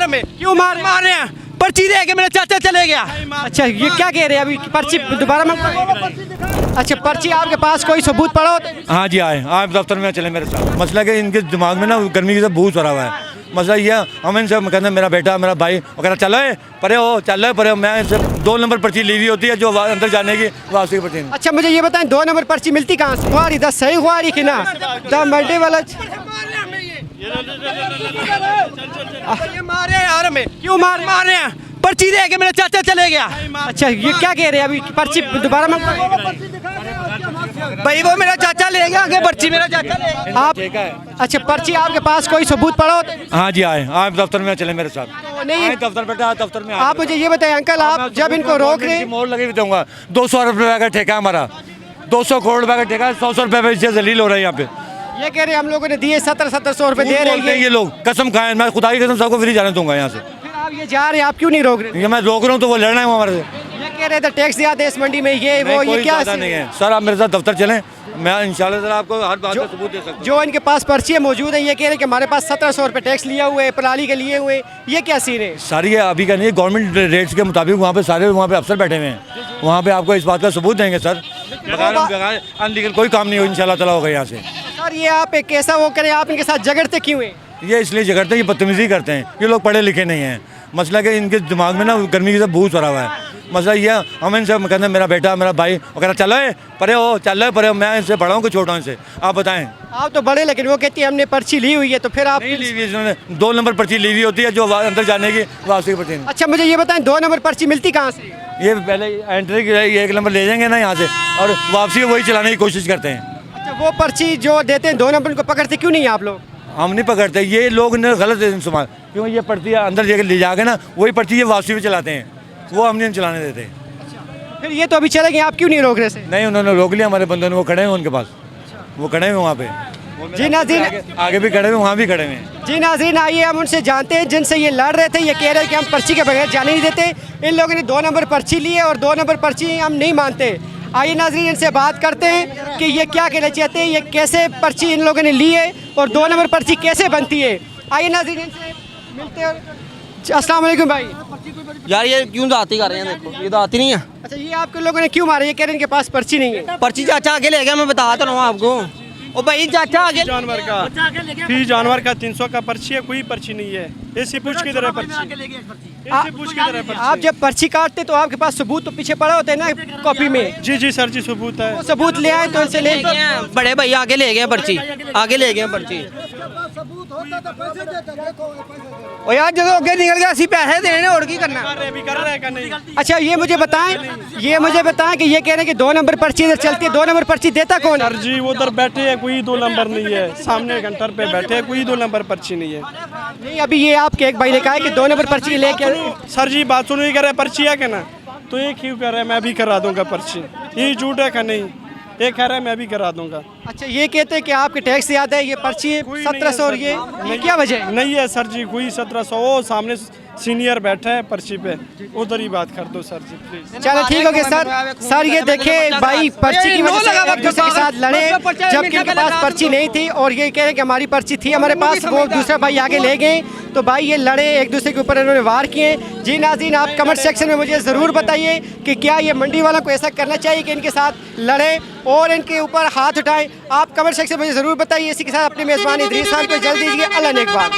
में क्यों मार रहे हैं? पर्ची दे के मेरा चाचा चले गया। अच्छा ये क्या कह रहे हैं अभी पर्ची दोबारा में? अच्छा पर्ची आपके पास कोई सबूत पड़ा हो? हाँ जी आए आप दफ्तर में चले मेरे साथ। मसला कि इनके दिमाग में ना गर्मी की से भूत भरा हुआ है। मसला ये है, हम इनसे कहते हैं मेरा बेटा मेरा भाई वगैरह चलो परे हो चलो परे हो। मैं इनसे 2 नंबर पर्ची ली हुई होती है जो अंदर जाने की वापसी की पर्ची। अच्छा मुझे ये बताएं 2 नंबर पर्ची मिलती कहाँ से? हुआरी दस सही हुआरी की ना द मंडे वाला। ये मारे यार हमें क्यों मार रहे हैं? पर्ची दे के मेरा चाचा चले गया। अच्छा ये क्या कह रहे हैं अभी पर्ची दोबारा में? भाई वो मेरा चाचा ले गया आगे पर्ची मेरा चाचा ले गया। आप अच्छा पर्ची आपके पास कोई सबूत पड़ा हो? हाँ जी आए आप दफ्तर में चले मेरे साथ। नहीं दफ्तर बेटा दफ्तर में आप मुझे ये बताएं अंकल आप जब इनको रोक रहे मोहर लगे भी दूंगा। 200 रुपये का ठेका हमारा 200 करोड़ रुपए का ठेका 100 रुपये से जलील हो रहा है यहाँ पे। ये कह रहे हैं हम लोगों ने दिए 1700 रुपए दे रहे हैं ये लोग कसम खाए मैं खुदा की कसम सबको फ्री जाने दूंगा यहाँ से। फिर आप ये जा रहे हैं आप क्यों नहीं रोक रहे? ये मैं रोक रहा हूँ तो वो लड़ना है हमारे से। ये कह रहे थे टैक्स दिया था इस मंडी में ये वो ये क्या नहीं है सर। आप मेरे साथ दफ्तर चलें मैं इंशाल्लाह सर आपको हर बात का सबूत दे सकता हूँ। जो इनके पास पर्ची मौजूद है ये कह रहे हैं कि हमारे पास 1700 रुपए टैक्स लिया हुआ है पराली के लिए हुए ये क्या सीन है? सारी ये अभी का नहीं गवर्नमेंट रेट्स के मुताबिक वहाँ पे सारे वहाँ पे अफसर बैठे हुए हैं। वहाँ पे आपको इस बात का सबूत देंगे सर। बगैर अनलीगल कोई काम नहीं हो इंशाल्लाह ताला होगा यहाँ से। सर ये आप एक कैसा वो करें आप इनके साथ झगड़ते क्यों हैं? ये इसलिए झगड़ते हैं ये बदतमीजी करते हैं। ये लोग पढ़े लिखे नहीं हैं। मसला कि इनके दिमाग में ना गर्मी की से भूत भरा हुआ है। मसला ये है, हम इनसे कहते हैं मेरा बेटा मेरा भाई वगैरह चलो परे हो चलो परे हो। मैं इनसे बड़ा हूँ कि छोटा हूँ इनसे आप बताएं। आप तो बड़े लेकिन वो कहती है हमने पर्ची ली हुई है तो फिर आप नहीं ली हुई इन्होंने 2 नंबर पर्ची ली हुई होती है जो अंदर जाने की वापसी की पर्ची। अच्छा मुझे ये बताएं 2 नंबर पर्ची मिलती कहाँ से? ये पहले एंट्री की 1 नंबर ले जाएंगे ना यहाँ से और वापसी वही चलाने की कोशिश करते हैं। अच्छा वो पर्ची जो देते हैं 2 नंबर को पकड़ते क्यों नहीं आप लोग? हम नहीं पकड़ते ये लोग ने गलत इस्तेमाल क्यों ये पर्ची अंदर ले जाके ना वही पर्ची ये वापसी में चलाते हैं वो हम नहीं चलाने देते। फिर ये तो अभी चले गए आप क्यों नहीं रोक रहे से? नहीं उन्होंने रोक लिया हमारे बंदों ने। वो खड़े हैं उनके पास वो खड़े हैं वहाँ पे। जी नाज़रीन आगे भी खड़े हुए वहाँ भी खड़े हुए हैं। जी नाज़रीन आइए हम उनसे जानते हैं जिनसे ये लड़ रहे थे। ये कह रहे हैं कि हम पर्ची के बगैर जाने नहीं देते। इन लोगों ने 2 नंबर पर्ची ली है और 2 नंबर पर्ची हम नहीं मानते। आइए नाज़रीन इनसे बात करते हैं कि ये क्या कहना चाहते हैं ये कैसे पर्ची इन लोगों ने ली है और 2 नंबर पर्ची कैसे बनती है। आइए नाज़रीन इनसे मिलते हैं। अस्सलाम वालेकुम भाई। यार ये क्यों दाती कर रहे हैं? देखो ये दाती नहीं है। अच्छा ये आपके लोगों ने क्यों मारा? ये कह रहे हैं इनके पास पर्ची नहीं है। पर्ची चाचा आगे ले गया मैं बता तो रहा हूँ आपको। ओ भाई चाचा आगे जानवर का 300 का पर्ची है कोई पर्ची नहीं है। ऐसे पूछ की तरह पर्ची ऐसे पूछ की तरह पर्ची। आप जब पर्ची काटते तो आपके पास सबूत तो पीछे पड़ा होता है ना कॉपी में? जी सर जी सबूत है। वो सबूत ले आए तो इनसे ले बड़े भाई आगे ले गए पर्ची आगे ले गए पर्ची। ओ यार जो आगे निकल गया असि पैसे देने और की करना। कर रहे हैं नहीं। अच्छा ये मुझे बताएं कि ये कह रहे हैं कि 2 नंबर पर्ची इधर चलती है। 2 नंबर पर्ची देता कौन? सर जी वो उधर बैठे हैं कोई 2 नंबर नहीं है। सामने घंटर पे बैठे हैं कोई 2 नंबर पर्ची नहीं है। नहीं अभी ये आपके एक भाई ने कहा है कि 2 नंबर पर्ची लेके। सर जी बात सुनो ये कह रहे पर्ची है क्या ना तो ये क्यों कह रहे हैं मैं भी करा दूंगा पर्ची। ये झूठ है क्या नहीं? ये कह रहा है मैं भी करा दूंगा। अच्छा ये कहते हैं कि आपके टैक्स याद है ये पर्ची 1700 और ये क्या वजह है? नहीं है सर जी कोई 1700 सामने सीनियर बैठा है पर्ची पे उधर ही बात कर दो सर जी प्लीज। चलो ठीक हो गया सर ये देखे भाई पर्ची की वजह से एक दूसरे के साथ लड़े जबकि इनके पास पर्ची नहीं थी और ये कह रहे कि हमारी पर्ची थी हमारे पास। वो दूसरा भाई आगे ले गए तो भाई ये लड़े एक दूसरे के ऊपर इन्होंने वार किए। जी नाज़रीन आप कमेंट सेक्शन में मुझे ज़रूर बताइए कि क्या ये मंडी वालों को ऐसा करना चाहिए कि इनके साथ लड़े और इनके ऊपर हाथ उठाएं। आप कमेंट सेक्शन में मुझे ज़रूर बताइए। इसी के साथ अपने मेज़बान इदरीस खान को जल्द दीजिए। अल्लाह नेकबान।